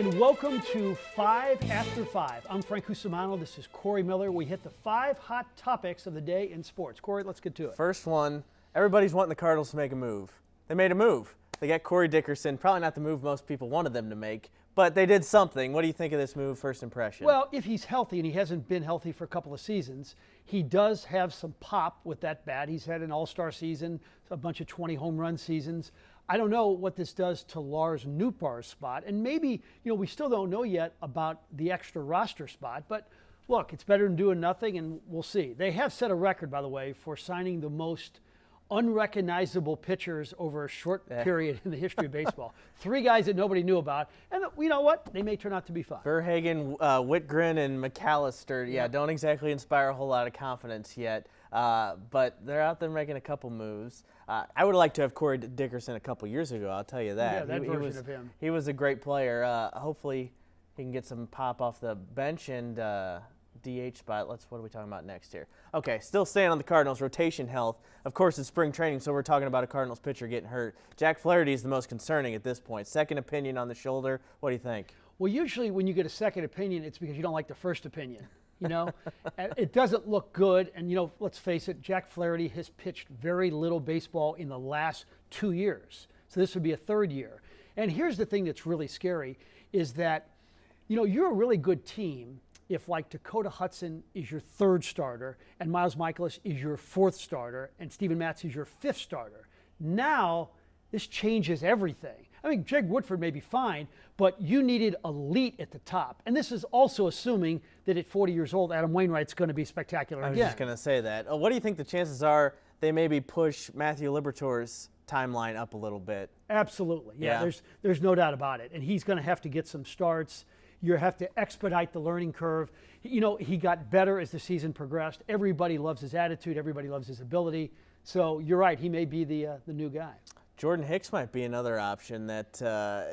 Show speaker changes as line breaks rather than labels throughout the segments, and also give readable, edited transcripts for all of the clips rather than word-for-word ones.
And welcome to 5 After 5. I'm Frank Cusimano. This is Corey Miller. We hit the 5 hot topics of the day in sports. Corey, let's get to it.
First one, everybody's wanting the Cardinals to make a move. They made a move. They got Corey Dickerson, probably not the move most people wanted them to make, but they did something. What do you think of this move, first impression?
Well, if he's healthy, and he hasn't been healthy for a couple of seasons, he does have some pop with that bat. He's had an all-star season, a bunch of 20 home run seasons. I don't know what this does to Lars Nootbaar's spot, and maybe, we still don't know yet about the extra roster spot, but look, it's better than doing nothing, and we'll see. They have set a record, by the way, for signing the most unrecognizable pitchers over a short period in the history of baseball. 3 guys that nobody knew about, and you know what? They may turn out to be fun.
Verhagen, Whitgren, and McAllister, don't exactly inspire a whole lot of confidence yet, but they're out there making a couple moves. I would like to have Corey Dickerson a couple years ago, I'll tell you that.
Yeah, that version of him.
He was a great player. Hopefully he can get some pop off the bench and DH spot. What are we talking about next here? Okay, still staying on the Cardinals, rotation health. Of course, it's spring training, so we're talking about a Cardinals pitcher getting hurt. Jack Flaherty is the most concerning at this point. Second opinion on the shoulder. What do you think? Well,
usually when you get a second opinion, it's because you don't like the first opinion. It doesn't look good. And, let's face it, Jack Flaherty has pitched very little baseball in the last 2 years. So this would be a third year. And here's the thing that's really scary is that, you're a really good team if, like, Dakota Hudson is your third starter and Miles Michaelis is your fourth starter and Steven Matz is your fifth starter. Now, this changes everything. I mean, Jake Woodford may be fine, but you needed elite at the top. And this is also assuming that at 40 years old, Adam Wainwright's going to there's again.
I was just going to say that. What do you think the chances are they maybe push Matthew Liberatore's timeline up a little bit?
Absolutely. Yeah. There's no doubt about it. And he's going to have to get some starts. You have to expedite the learning curve. He got better as the season progressed. Everybody loves his attitude. Everybody loves his ability. So you're right. He may be the new guy.
Jordan Hicks might be another option. That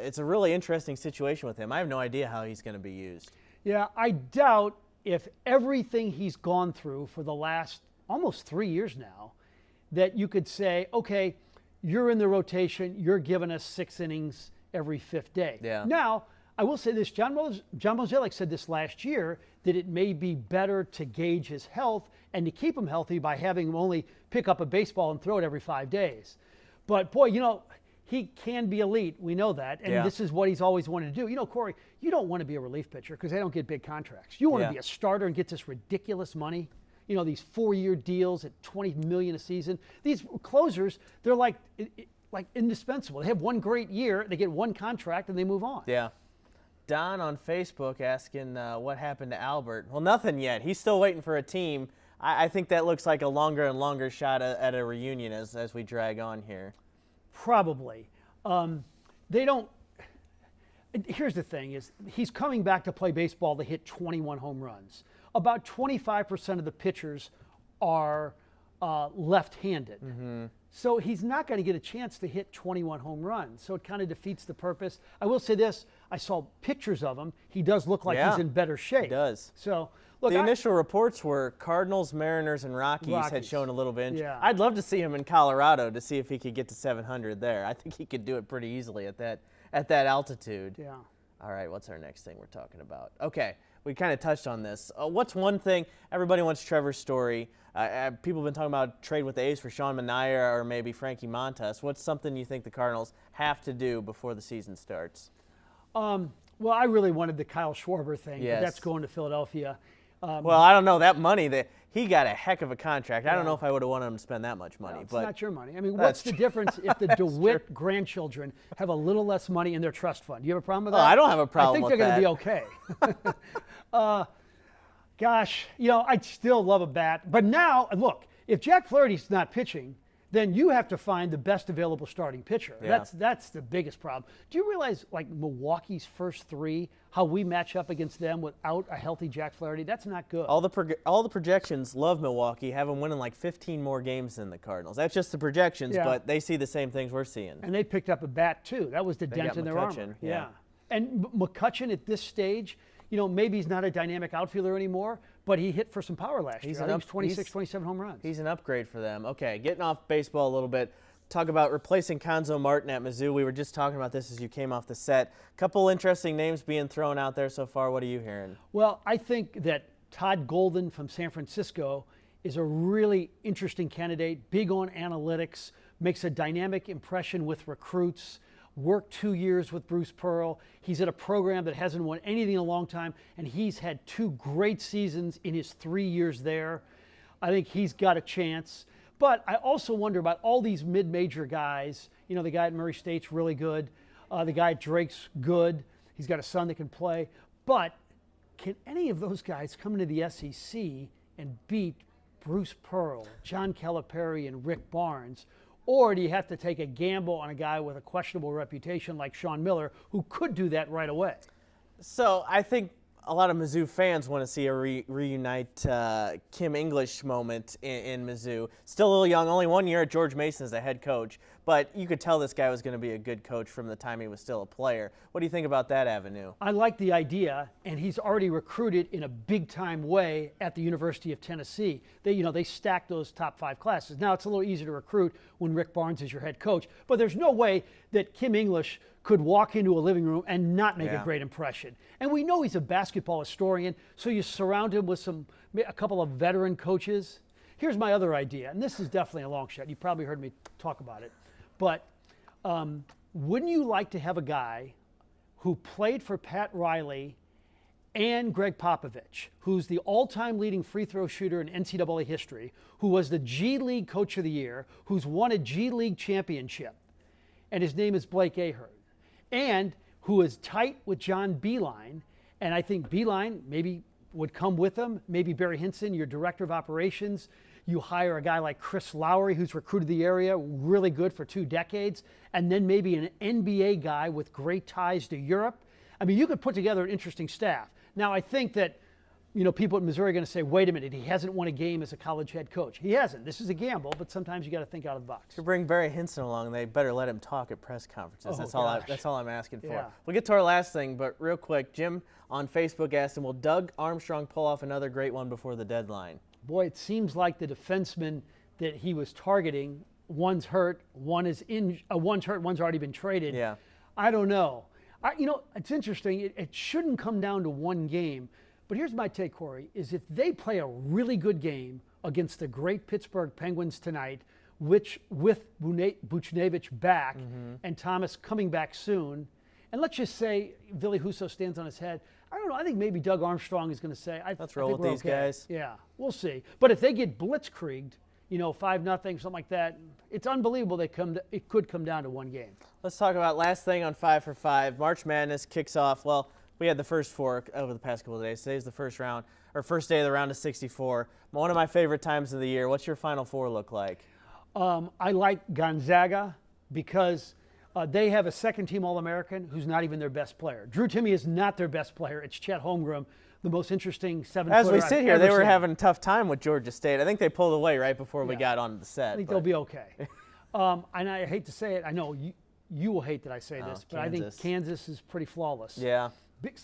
it's a really interesting situation with him. I have no idea how he's going to be used.
Yeah, I doubt if everything he's gone through for the last almost 3 years now, that you could say, okay, you're in the rotation, you're giving us 6 innings every 5th day.
Yeah.
Now, I will say this, John Mozeliak said this last year, that it may be better to gauge his health and to keep him healthy by having him only pick up a baseball and throw it every 5 days. But, boy, he can be elite. We know that. And this is what he's always wanted to do. Corey, you don't want to be a relief pitcher because they don't get big contracts. You want to be a starter and get this ridiculous money. These 4-year deals at $20 million a season. These closers, they're like indispensable. They have one great year, they get one contract, and they move on.
Yeah. Don on Facebook asking what happened to Albert. Well, nothing yet. He's still waiting for a team. I think that looks like a longer and longer shot at a reunion as we drag on here.
Probably. They don't. Here's the thing: is he's coming back to play baseball to hit 21 home runs. About 25% of the pitchers are left-handed. Mm-hmm. So he's not going to get a chance to hit 21 home runs. So it kind of defeats the purpose. I will say this: I saw pictures of him. He does look like he's in better shape.
He does.
So. Look,
the initial reports were Cardinals, Mariners, and Rockies had shown a little bit.
Yeah.
I'd love to see him in Colorado to see if he could get to 700 there. I think he could do it pretty easily at that altitude.
Yeah.
All right, what's our next thing we're talking about? Okay, we kind of touched on this. What's one thing? Everybody wants Trevor's story. People have been talking about trade with the A's for Sean Manaea or maybe Frankie Montas. What's something you think the Cardinals have to do before the season starts?
Well, I really wanted the Kyle Schwarber thing,
but
that's going to Philadelphia.
Well, I don't know. That money, he got a heck of a contract. I don't know if I would have wanted him to spend that much money.
It's not your money. I mean, what's the difference if the DeWitt grandchildren have a little less money in their trust fund? Do you have a problem with that?
I don't have a problem with that.
I think they're going to be okay. Gosh, I'd still love a bat. But now, look, if Jack Flaherty's not pitching, then you have to find the best available starting pitcher.
Yeah.
That's the biggest problem. Do you realize, like, Milwaukee's first 3, how we match up against them without a healthy Jack Flaherty? That's not good.
All the projections love Milwaukee, have them winning like 15 more games than the Cardinals. That's just the projections, but they see the same things we're seeing.
And they picked up a bat, too. That was the dent in their armor.
Yeah.
And McCutchen at this stage, maybe he's not a dynamic outfielder anymore, but he hit for some power last year. I think 26, 27 home runs.
He's an upgrade for them. Okay, getting off baseball a little bit. talk about replacing Kanzo Martin at Mizzou. We were just talking about this as you came off the set. Couple interesting names being thrown out there so far. What are you hearing?
Well, I think that Todd Golden from San Francisco is a really interesting candidate, big on analytics, makes a dynamic impression with recruits, worked 2 years with Bruce Pearl. He's at a program that hasn't won anything in a long time, and he's had 2 great seasons in his 3 years there. I think he's got a chance. But I also wonder about all these mid-major guys. You know, the guy at Murray State's really good. The guy at Drake's good. He's got a son that can play. But can any of those guys come into the SEC and beat Bruce Pearl, John Calipari, and Rick Barnes? Or do you have to take a gamble on a guy with a questionable reputation like Sean Miller, who could do that right away?
So I think a lot of Mizzou fans want to see a reunite Kim English moment in Mizzou. Still a little young, only 1 year at George Mason as a head coach, but you could tell this guy was going to be a good coach from the time he was still a player. What do you think about that avenue?
I like the idea, and he's already recruited in a big-time way at the University of Tennessee. They stacked those top 5 classes. Now it's a little easier to recruit when Rick Barnes is your head coach, but there's no way that Kim English could walk into a living room and not make a great impression. And we know he's a basketball historian, so you surround him with a couple of veteran coaches. Here's my other idea, and this is definitely a long shot. You probably heard me talk about it. But wouldn't you like to have a guy who played for Pat Riley and Greg Popovich, who's the all-time leading free throw shooter in NCAA history, who was the G League Coach of the Year, who's won a G League championship, and his name is Blake Ahern, and who is tight with John Beilein, and I think Beilein maybe would come with him, maybe Barry Hinson, your director of operations. You hire a guy like Chris Lowry, who's recruited the area, really good for 2 decades, and then maybe an NBA guy with great ties to Europe. I mean, you could put together an interesting staff. Now, I think that, people at Missouri are going to say, wait a minute, he hasn't won a game as a college head coach. He hasn't. This is a gamble, but sometimes you got to think out of the box.
To bring Barry Hinson along, they better let him talk at press conferences.
Oh,
that's all I'm asking for.
Yeah.
We'll get to our last thing, but real quick, Jim on Facebook asked him, will Doug Armstrong pull off another great one before the deadline?
Boy, it seems like the defenseman that he was targeting, one's hurt, one's hurt, one's already been traded.
Yeah.
I don't know. It's interesting. It shouldn't come down to one game. But here's my take, Corey, is if they play a really good game against the great Pittsburgh Penguins tonight, which with Buchnevich back and Thomas coming back soon, and let's just say Ville Husso stands on his head, I don't know, I think maybe Doug Armstrong is going to say,
let's roll with these guys.
Yeah, we'll see. But if they get blitzkrieged, 5-0, something like that, it's unbelievable it could come down to one game.
Let's talk about last thing on 5 for 5. March Madness kicks off. Well, we had the first 4 over the past couple of days. Today's the first day of the round of 64. One of my favorite times of the year. What's your Final 4 look like?
I like Gonzaga because they have a second-team All-American who's not even their best player. Drew Timme is not their best player. It's Chet Holmgren, the most interesting 7-footer
As we sit here, they were
seen.
having a tough time with Georgia State. I think they pulled away right before we got onto the set.
I think they'll be okay. And I hate to say it. I know you will hate that I say this, but I think Kansas is pretty flawless.
Yeah.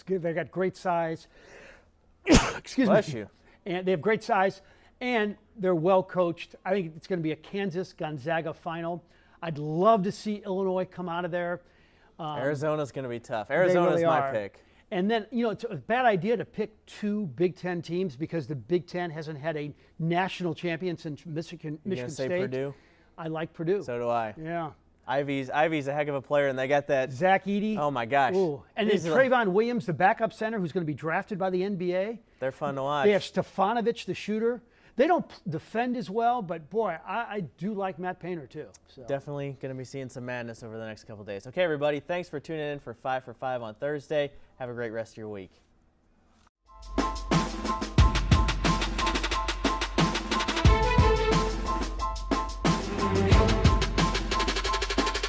They got great size. Excuse
Bless
me.
you.
And they have great size, and they're well coached. I think it's going to be a Kansas-Gonzaga final. I'd love to see Illinois come out of there.
Arizona's going to be tough. Arizona's my pick.
And then, it's a bad idea to pick 2 Big Ten teams because the Big Ten hasn't had a national champion since Michigan
State.
State.
Purdue?
I like Purdue.
So do I.
Yeah.
Ivy's a heck of a player, and they got that.
Zach Edey.
Oh, my gosh.
Ooh. And then Trayvon Williams, the backup center, who's going to be drafted by the NBA.
They're fun to watch.
They have Stefanovic, the shooter. They don't defend as well, but, boy, I do like Matt Painter, too. So.
Definitely going to be seeing some madness over the next couple of days. Okay, everybody, thanks for tuning in for 5 for 5 on Thursday. Have a great rest of your week.